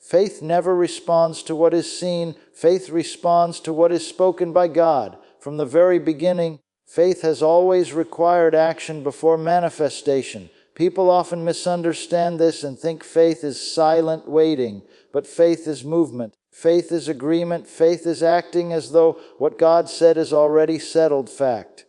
Faith never responds to what is seen. Faith responds to what is spoken by God. From the very beginning, faith has always required action before manifestation. People often misunderstand this and think faith is silent waiting, but faith is movement. Faith is agreement. Faith is acting as though what God said is already settled fact.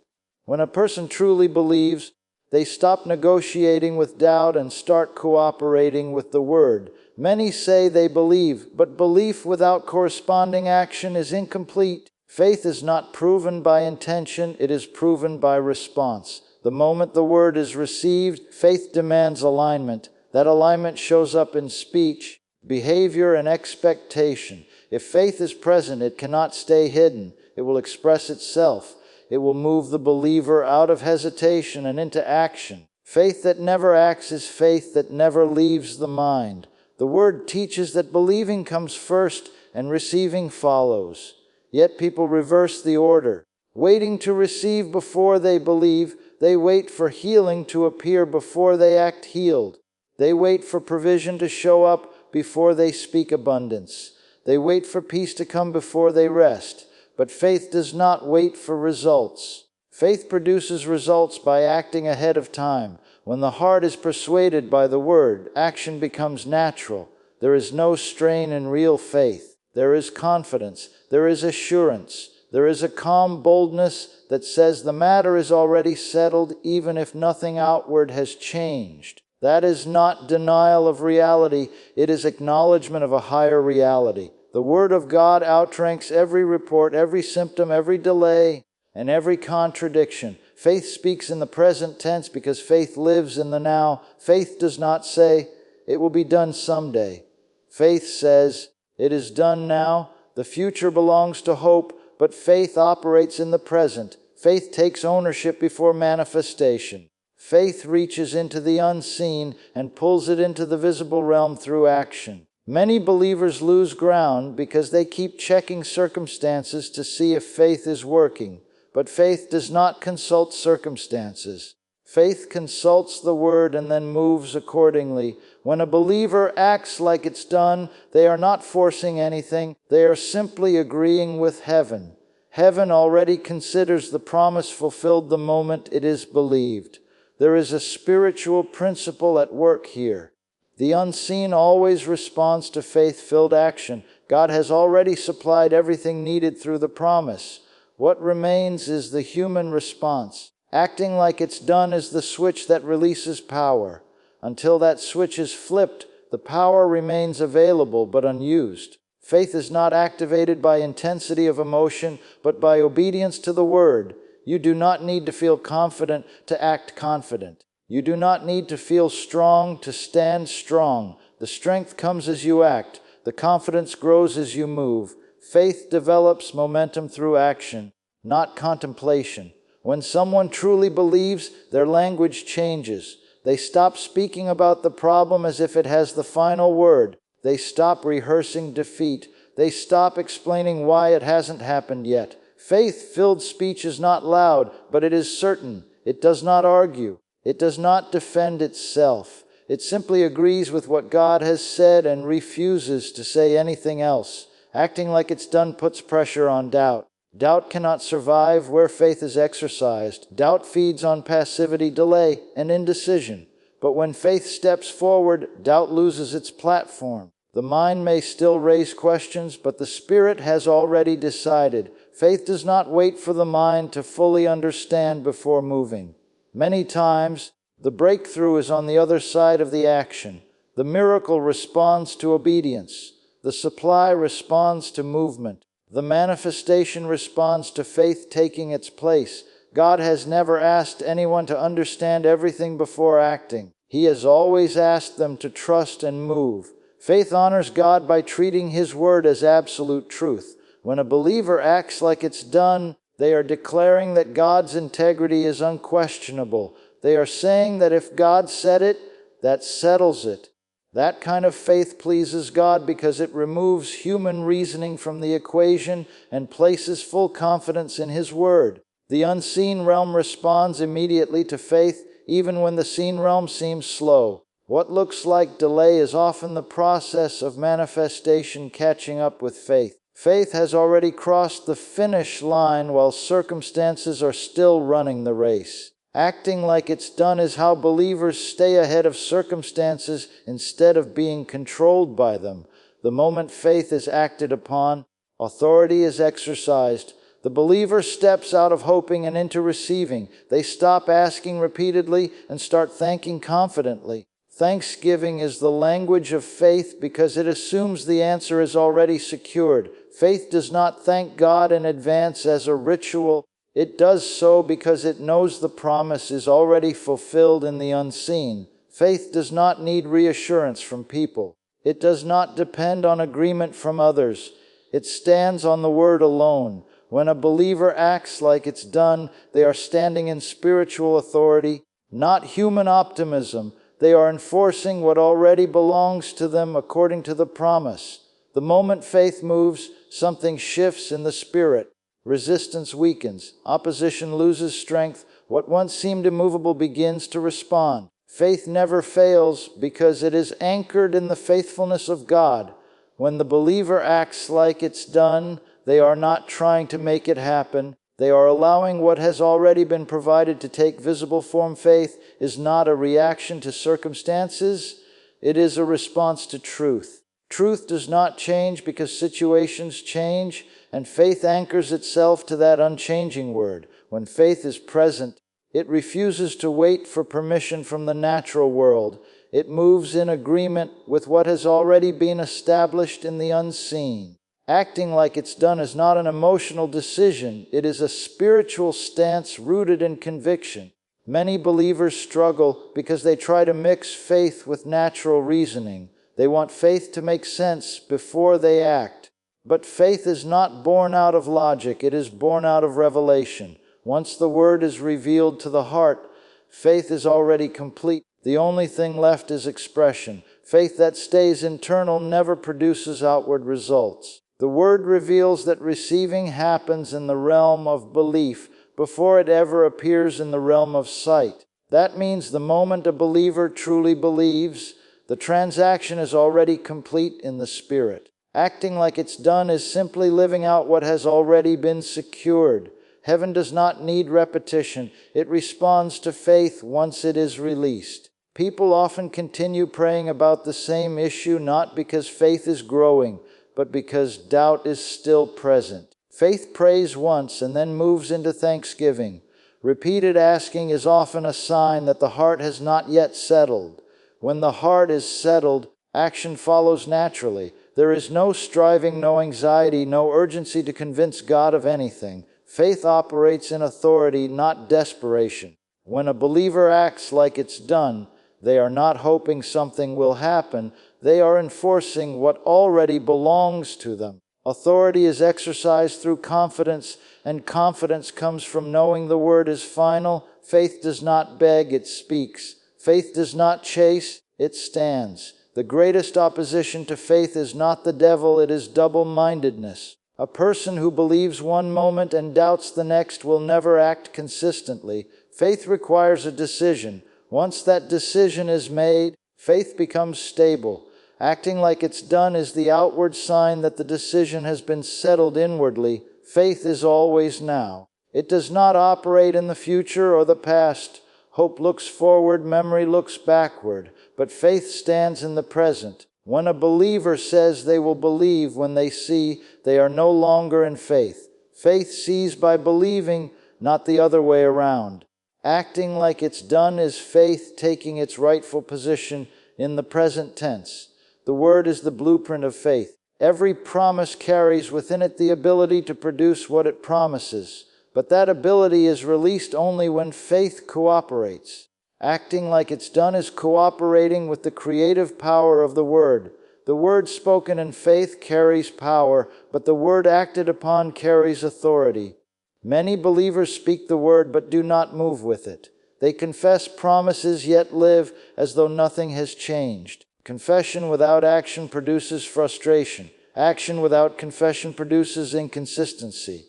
When a person truly believes, they stop negotiating with doubt and start cooperating with the Word. Many say they believe, but belief without corresponding action is incomplete. Faith is not proven by intention, it is proven by response. The moment the Word is received, faith demands alignment. That alignment shows up in speech, behavior, and expectation. If faith is present, it cannot stay hidden. It will express itself. It will move the believer out of hesitation and into action. Faith that never acts is faith that never leaves the mind. The Word teaches that believing comes first and receiving follows. Yet people reverse the order. Waiting to receive before they believe, they wait for healing to appear before they act healed. They wait for provision to show up before they speak abundance. They wait for peace to come before they rest. But faith does not wait for results. Faith produces results by acting ahead of time. When the heart is persuaded by the Word, action becomes natural. There is no strain in real faith. There is confidence. There is assurance. There is a calm boldness that says the matter is already settled even if nothing outward has changed. That is not denial of reality. It is acknowledgement of a higher reality. The Word of God outranks every report, every symptom, every delay, and every contradiction. Faith speaks in the present tense because faith lives in the now. Faith does not say, "It will be done someday." Faith says, "It is done now." The future belongs to hope, but faith operates in the present. Faith takes ownership before manifestation. Faith reaches into the unseen and pulls it into the visible realm through action. Many believers lose ground because they keep checking circumstances to see if faith is working. But faith does not consult circumstances. Faith consults the Word and then moves accordingly. When a believer acts like it's done, they are not forcing anything. They are simply agreeing with heaven. Heaven already considers the promise fulfilled the moment it is believed. There is a spiritual principle at work here. The unseen always responds to faith-filled action. God has already supplied everything needed through the promise. What remains is the human response. Acting like it's done is the switch that releases power. Until that switch is flipped, the power remains available but unused. Faith is not activated by intensity of emotion, but by obedience to the Word. You do not need to feel confident to act confident. You do not need to feel strong to stand strong. The strength comes as you act. The confidence grows as you move. Faith develops momentum through action, not contemplation. When someone truly believes, their language changes. They stop speaking about the problem as if it has the final word. They stop rehearsing defeat. They stop explaining why it hasn't happened yet. Faith-filled speech is not loud, but it is certain. It does not argue. It does not defend itself. It simply agrees with what God has said and refuses to say anything else. Acting like it's done puts pressure on doubt. Doubt cannot survive where faith is exercised. Doubt feeds on passivity, delay, and indecision. But when faith steps forward, doubt loses its platform. The mind may still raise questions, but the Spirit has already decided. Faith does not wait for the mind to fully understand before moving. Many times, the breakthrough is on the other side of the action. The miracle responds to obedience. The supply responds to movement. The manifestation responds to faith taking its place. God has never asked anyone to understand everything before acting. He has always asked them to trust and move. Faith honors God by treating His Word as absolute truth. When a believer acts like it's done, they are declaring that God's integrity is unquestionable. They are saying that if God said it, that settles it. That kind of faith pleases God because it removes human reasoning from the equation and places full confidence in His Word. The unseen realm responds immediately to faith, even when the seen realm seems slow. What looks like delay is often the process of manifestation catching up with faith. Faith has already crossed the finish line while circumstances are still running the race. Acting like it's done is how believers stay ahead of circumstances instead of being controlled by them. The moment faith is acted upon, authority is exercised. The believer steps out of hoping and into receiving. They stop asking repeatedly and start thanking confidently. Thanksgiving is the language of faith because it assumes the answer is already secured. Faith does not thank God in advance as a ritual. It does so because it knows the promise is already fulfilled in the unseen. Faith does not need reassurance from people. It does not depend on agreement from others. It stands on the word alone. When a believer acts like it's done, they are standing in spiritual authority, not human optimism. They are enforcing what already belongs to them according to the promise. The moment faith moves, something shifts in the spirit. Resistance weakens. Opposition loses strength. What once seemed immovable begins to respond. Faith never fails because it is anchored in the faithfulness of God. When the believer acts like it's done, they are not trying to make it happen. They are allowing what has already been provided to take visible form. Faith is not a reaction to circumstances. It is a response to truth. Truth does not change because situations change, and faith anchors itself to that unchanging word. When faith is present, it refuses to wait for permission from the natural world. It moves in agreement with what has already been established in the unseen. Acting like it's done is not an emotional decision. It is a spiritual stance rooted in conviction. Many believers struggle because they try to mix faith with natural reasoning. They want faith to make sense before they act. But faith is not born out of logic. It is born out of revelation. Once the word is revealed to the heart, faith is already complete. The only thing left is expression. Faith that stays internal never produces outward results. The word reveals that receiving happens in the realm of belief before it ever appears in the realm of sight. That means the moment a believer truly believes, the transaction is already complete in the Spirit. Acting like it's done is simply living out what has already been secured. Heaven does not need repetition. It responds to faith once it is released. People often continue praying about the same issue not because faith is growing, but because doubt is still present. Faith prays once and then moves into thanksgiving. Repeated asking is often a sign that the heart has not yet settled. When the heart is settled, action follows naturally. There is no striving, no anxiety, no urgency to convince God of anything. Faith operates in authority, not desperation. When a believer acts like it's done, they are not hoping something will happen. They are enforcing what already belongs to them. Authority is exercised through confidence, and confidence comes from knowing the word is final. Faith does not beg, it speaks. Faith does not chase, it stands. The greatest opposition to faith is not the devil, it is double-mindedness. A person who believes one moment and doubts the next will never act consistently. Faith requires a decision. Once that decision is made, faith becomes stable. Acting like it's done is the outward sign that the decision has been settled inwardly. Faith is always now. It does not operate in the future or the past. Hope looks forward, memory looks backward, but faith stands in the present. When a believer says they will believe when they see, they are no longer in faith. Faith sees by believing, not the other way around. Acting like it's done is faith taking its rightful position in the present tense. The word is the blueprint of faith. Every promise carries within it the ability to produce what it promises, but that ability is released only when faith cooperates. Acting like it's done is cooperating with the creative power of the word. The word spoken in faith carries power, but the word acted upon carries authority. Many believers speak the word but do not move with it. They confess promises yet live as though nothing has changed. Confession without action produces frustration. Action without confession produces inconsistency.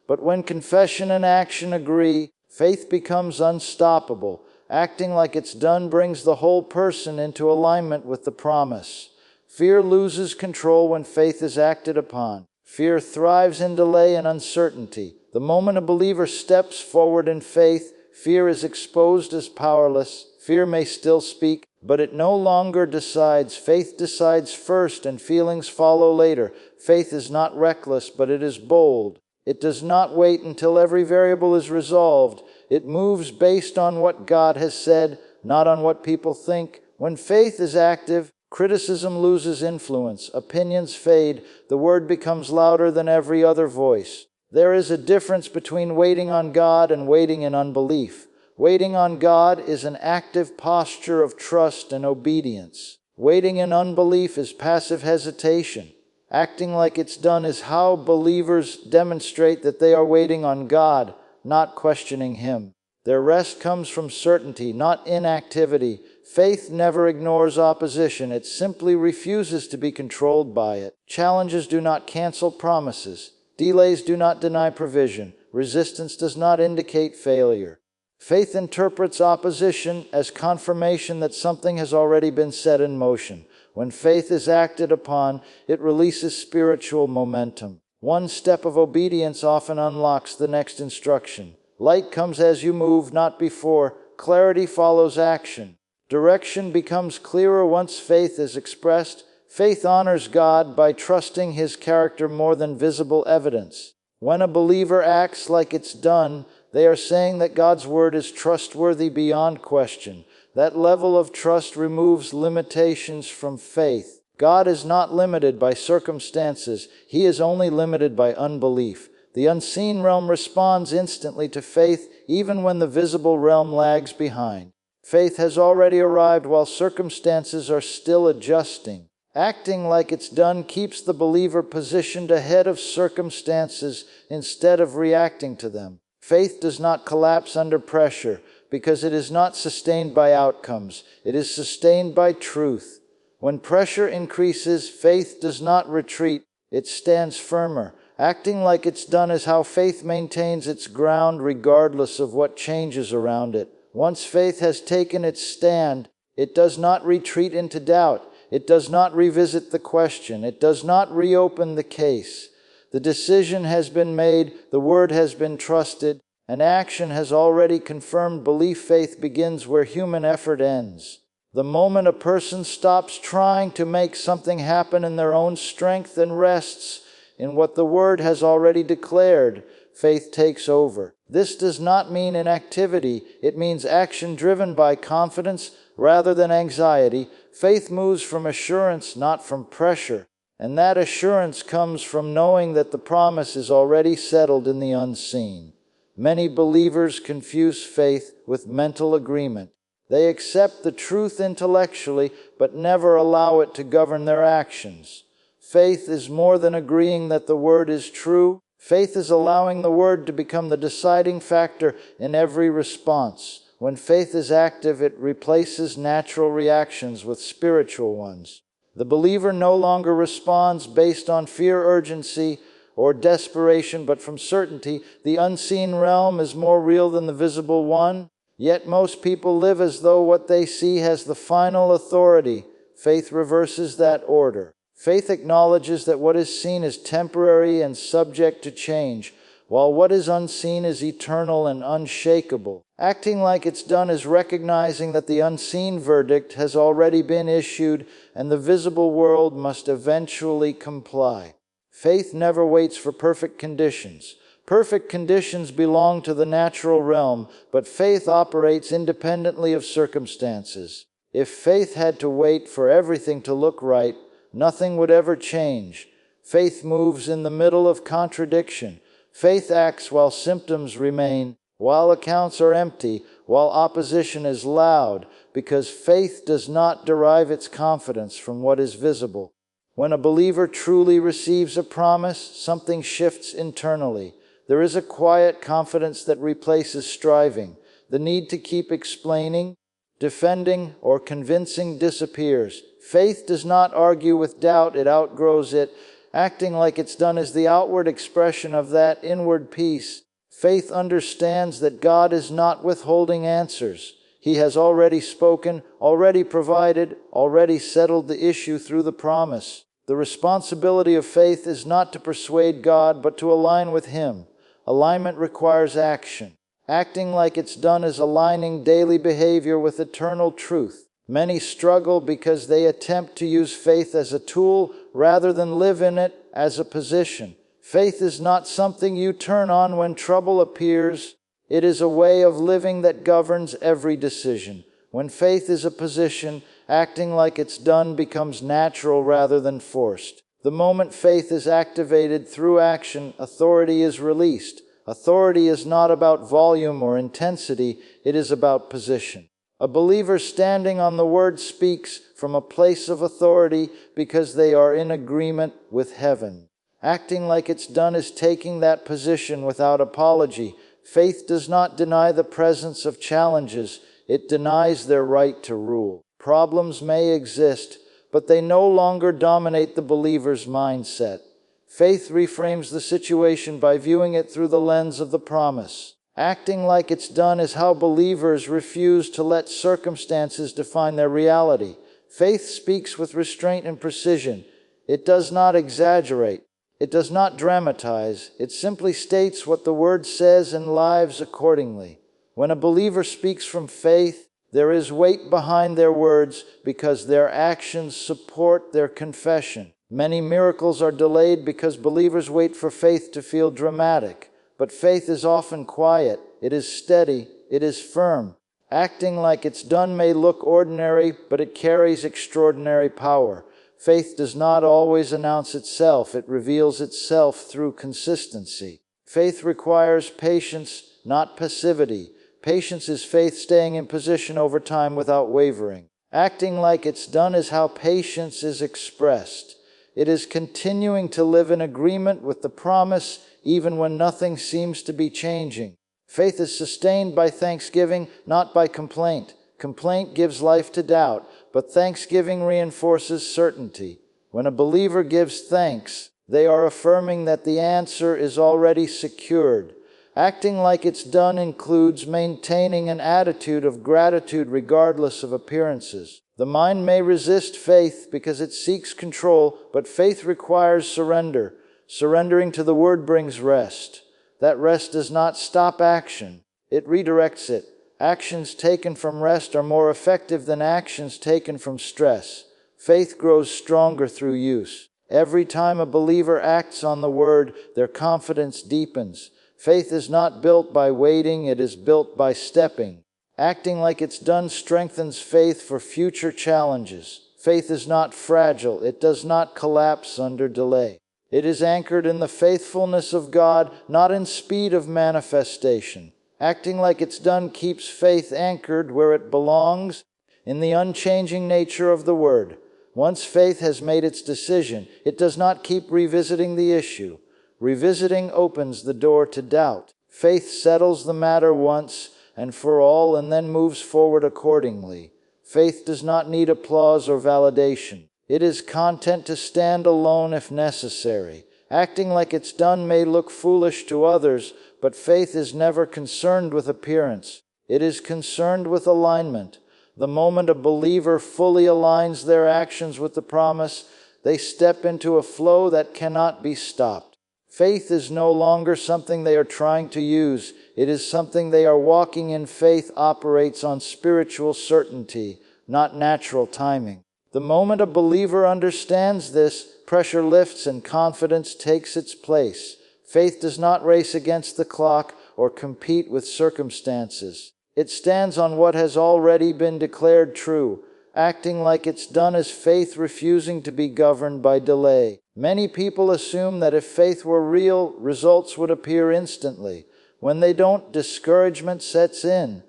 But when confession and action agree, faith becomes unstoppable. Acting like it's done brings the whole person into alignment with the promise. Fear loses control when faith is acted upon. Fear thrives in delay and uncertainty. The moment a believer steps forward in faith, fear is exposed as powerless. Fear may still speak, but it no longer decides. Faith decides first and feelings follow later. Faith is not reckless, but it is bold. It does not wait until every variable is resolved. It moves based on what God has said, not on what people think. When faith is active, criticism loses influence, opinions fade, the word becomes louder than every other voice. There is a difference between waiting on God and waiting in unbelief. Waiting on God is an active posture of trust and obedience. Waiting in unbelief is passive hesitation. Acting like it's done is how believers demonstrate that they are waiting on God, not questioning Him. Their rest comes from certainty, not inactivity. Faith never ignores opposition. It simply refuses to be controlled by it. Challenges do not cancel promises. Delays do not deny provision. Resistance does not indicate failure. Faith interprets opposition as confirmation that something has already been set in motion. When faith is acted upon, it releases spiritual momentum. One step of obedience often unlocks the next instruction. Light comes as you move, not before. Clarity follows action. Direction becomes clearer once faith is expressed. Faith honors God by trusting His character more than visible evidence. When a believer acts like it's done, they are saying that God's word is trustworthy beyond question. That level of trust removes limitations from faith. God is not limited by circumstances. He is only limited by unbelief. The unseen realm responds instantly to faith, even when the visible realm lags behind. Faith has already arrived while circumstances are still adjusting. Acting like it's done keeps the believer positioned ahead of circumstances instead of reacting to them. Faith does not collapse under pressure because it is not sustained by outcomes. It is sustained by truth. When pressure increases, faith does not retreat. It stands firmer. Acting like it's done is how faith maintains its ground regardless of what changes around it. Once faith has taken its stand, it does not retreat into doubt. It does not revisit the question. It does not reopen the case. The decision has been made, the word has been trusted, and action has already confirmed belief. Faith begins where human effort ends. The moment a person stops trying to make something happen in their own strength and rests in what the word has already declared, faith takes over. This does not mean inactivity. It means action driven by confidence rather than anxiety. Faith moves from assurance, not from pressure. And that assurance comes from knowing that the promise is already settled in the unseen. Many believers confuse faith with mental agreement. They accept the truth intellectually, but never allow it to govern their actions. Faith is more than agreeing that the word is true. Faith is allowing the word to become the deciding factor in every response. When faith is active, it replaces natural reactions with spiritual ones. The believer no longer responds based on fear, urgency, or desperation, but from certainty. The unseen realm is more real than the visible one. Yet most people live as though what they see has the final authority. Faith reverses that order. Faith acknowledges that what is seen is temporary and subject to change, while what is unseen is eternal and unshakable. Acting like it's done is recognizing that the unseen verdict has already been issued and the visible world must eventually comply. Faith never waits for perfect conditions. Perfect conditions belong to the natural realm, but faith operates independently of circumstances. If faith had to wait for everything to look right, nothing would ever change. Faith moves in the middle of contradiction. Faith acts while symptoms remain, while accounts are empty, while opposition is loud, because faith does not derive its confidence from what is visible. When a believer truly receives a promise, something shifts internally. There is a quiet confidence that replaces striving. The need to keep explaining, defending, or convincing disappears. Faith does not argue with doubt, it outgrows it. Acting like it's done is the outward expression of that inward peace. Faith understands that God is not withholding answers. He has already spoken, already provided, already settled the issue through the promise. The responsibility of faith is not to persuade God, but to align with Him. Alignment requires action. Acting like it's done is aligning daily behavior with eternal truth. Many struggle because they attempt to use faith as a tool rather than live in it as a position. Faith is not something you turn on when trouble appears. It is a way of living that governs every decision. When faith is a position, acting like it's done becomes natural rather than forced. The moment faith is activated through action, authority is released. Authority is not about volume or intensity, it is about position. A believer standing on the Word speaks from a place of authority because they are in agreement with heaven. Acting like it's done is taking that position without apology. Faith does not deny the presence of challenges, it denies their right to rule. Problems may exist, but they no longer dominate the believer's mindset. Faith reframes the situation by viewing it through the lens of the promise. Acting like it's done is how believers refuse to let circumstances define their reality. Faith speaks with restraint and precision. It does not exaggerate. It does not dramatize. It simply states what the Word says and lives accordingly. When a believer speaks from faith, there is weight behind their words because their actions support their confession. Many miracles are delayed because believers wait for faith to feel dramatic. But faith is often quiet, it is steady, it is firm. Acting like it's done may look ordinary, but it carries extraordinary power. Faith does not always announce itself, it reveals itself through consistency. Faith requires patience, not passivity. Patience is faith staying in position over time without wavering. Acting like it's done is how patience is expressed. It is continuing to live in agreement with the promise even when nothing seems to be changing. Faith is sustained by thanksgiving, not by complaint. Complaint gives life to doubt, but thanksgiving reinforces certainty. When a believer gives thanks, they are affirming that the answer is already secured. Acting like it's done includes maintaining an attitude of gratitude regardless of appearances. The mind may resist faith because it seeks control, but faith requires surrender. Surrendering to the Word brings rest. That rest does not stop action. It redirects it. Actions taken from rest are more effective than actions taken from stress. Faith grows stronger through use. Every time a believer acts on the Word, their confidence deepens. Faith is not built by waiting, it is built by stepping. Acting like it's done strengthens faith for future challenges. Faith is not fragile, it does not collapse under delay. It is anchored in the faithfulness of God, not in speed of manifestation. Acting like it's done keeps faith anchored where it belongs, in the unchanging nature of the Word. Once faith has made its decision, it does not keep revisiting the issue. Revisiting opens the door to doubt. Faith settles the matter once and for all and then moves forward accordingly. Faith does not need applause or validation. It is content to stand alone if necessary. Acting like it's done may look foolish to others, but faith is never concerned with appearance. It is concerned with alignment. The moment a believer fully aligns their actions with the promise, they step into a flow that cannot be stopped. Faith is no longer something they are trying to use. It is something they are walking in. Faith operates on spiritual certainty, not natural timing. The moment a believer understands this, pressure lifts and confidence takes its place. Faith does not race against the clock or compete with circumstances. It stands on what has already been declared true. Acting like it's done is faith refusing to be governed by delay. Many people assume that if faith were real, results would appear instantly. When they don't, discouragement sets in.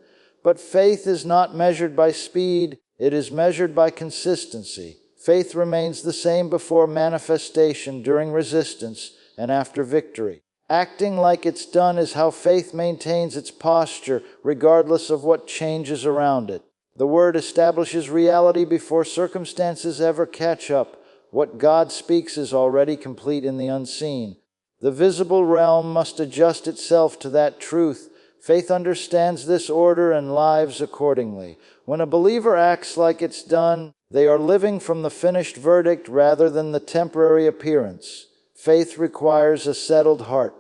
But faith is not measured by speed, it is measured by consistency. Faith remains the same before manifestation, during resistance, and after victory. Acting like it's done is how faith maintains its posture, regardless of what changes around it. The Word establishes reality before circumstances ever catch up. What God speaks is already complete in the unseen. The visible realm must adjust itself to that truth. Faith understands this order and lives accordingly. When a believer acts like it's done, they are living from the finished verdict rather than the temporary appearance. Faith requires a settled heart.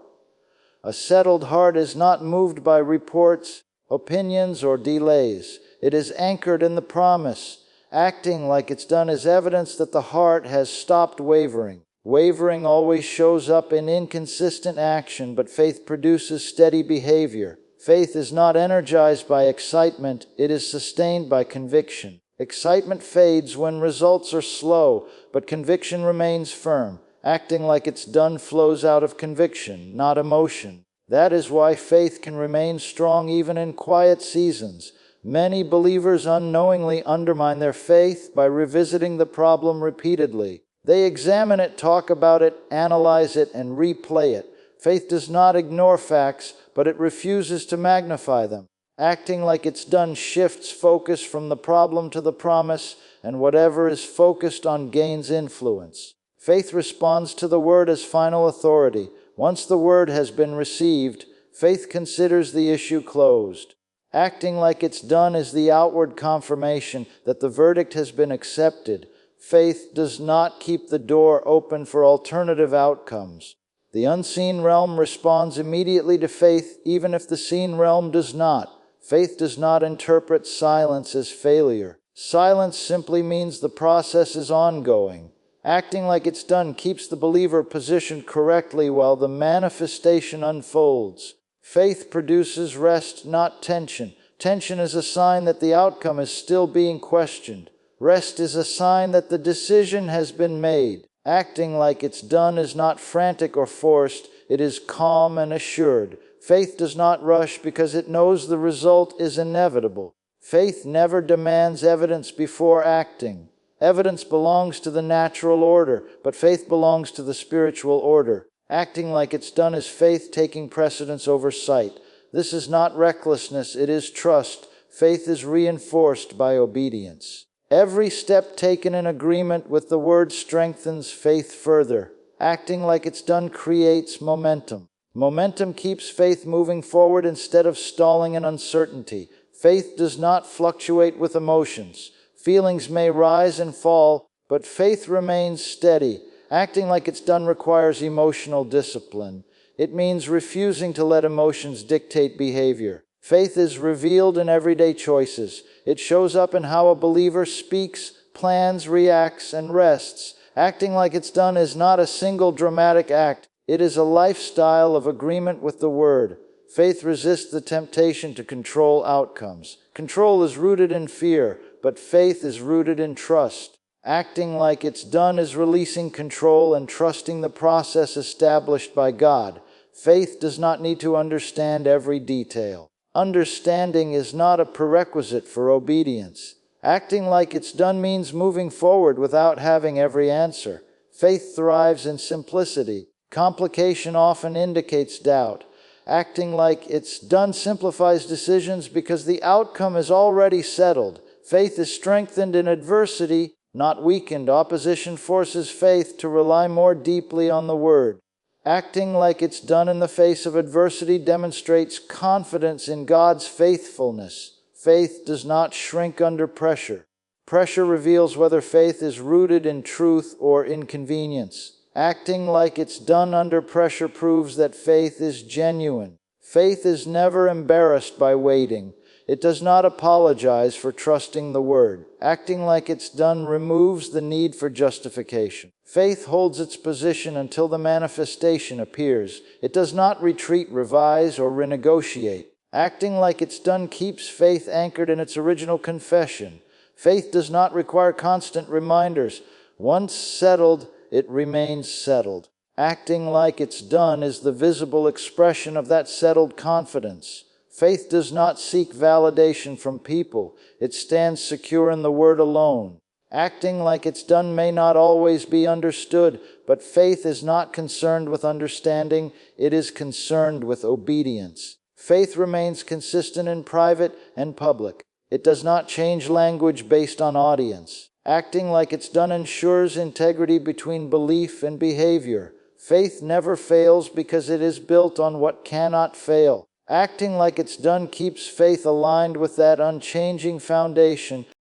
A settled heart is not moved by reports, opinions, or delays. It is anchored in the promise. Acting like it's done is evidence that the heart has stopped wavering. Wavering always shows up in inconsistent action, but faith produces steady behavior. Faith is not energized by excitement, it is sustained by conviction. Excitement fades when results are slow, but conviction remains firm. Acting like it's done flows out of conviction, not emotion. That is why faith can remain strong even in quiet seasons. Many believers unknowingly undermine their faith by revisiting the problem repeatedly. They examine it, talk about it, analyze it, and replay it. Faith does not ignore facts, but it refuses to magnify them. Acting like it's done shifts focus from the problem to the promise, and whatever is focused on gains influence. Faith responds to the Word as final authority. Once the Word has been received, faith considers the issue closed. Acting like it's done is the outward confirmation that the verdict has been accepted. Faith does not keep the door open for alternative outcomes. The unseen realm responds immediately to faith, even if the seen realm does not. Faith does not interpret silence as failure. Silence simply means the process is ongoing. Acting like it's done keeps the believer positioned correctly while the manifestation unfolds. Faith produces rest, not tension. Tension is a sign that the outcome is still being questioned. Rest is a sign that the decision has been made. Acting like it's done is not frantic or forced, it is calm and assured. Faith does not rush because it knows the result is inevitable. Faith never demands evidence before acting. Evidence belongs to the natural order, but faith belongs to the spiritual order. Acting like it's done is faith taking precedence over sight. This is not recklessness, it is trust. Faith is reinforced by obedience. Every step taken in agreement with the Word strengthens faith further. Acting like it's done creates momentum. Momentum keeps faith moving forward instead of stalling in uncertainty. Faith does not fluctuate with emotions. Feelings may rise and fall, but faith remains steady. Acting like it's done requires emotional discipline. It means refusing to let emotions dictate behavior. Faith is revealed in everyday choices. It shows up in how a believer speaks, plans, reacts, and rests. Acting like it's done is not a single dramatic act. It is a lifestyle of agreement with the Word. Faith resists the temptation to control outcomes. Control is rooted in fear, but faith is rooted in trust. Acting like it's done is releasing control and trusting the process established by God. Faith does not need to understand every detail. Understanding is not a prerequisite for obedience. Acting like it's done means moving forward without having every answer. Faith thrives in simplicity. Complication often indicates doubt. Acting like it's done simplifies decisions because the outcome is already settled. Faith is strengthened in adversity, not weakened. Opposition forces faith to rely more deeply on the Word. Acting like it's done in the face of adversity demonstrates confidence in God's faithfulness. Faith does not shrink under pressure. Pressure reveals whether faith is rooted in truth or inconvenience. Acting like it's done under pressure proves that faith is genuine. Faith is never embarrassed by waiting. It does not apologize for trusting the Word. Acting like it's done removes the need for justification. Faith holds its position until the manifestation appears. It does not retreat, revise, or renegotiate. Acting like it's done keeps faith anchored in its original confession. Faith does not require constant reminders. Once settled, it remains settled. Acting like it's done is the visible expression of that settled confidence. Faith does not seek validation from people. It stands secure in the Word alone. Acting like it's done may not always be understood, but faith is not concerned with understanding. It is concerned with obedience. Faith remains consistent in private and public. It does not change language based on audience. Acting like it's done ensures integrity between belief and behavior. Faith never fails because it is built on what cannot fail. Acting like it's done keeps faith aligned with that unchanging foundation,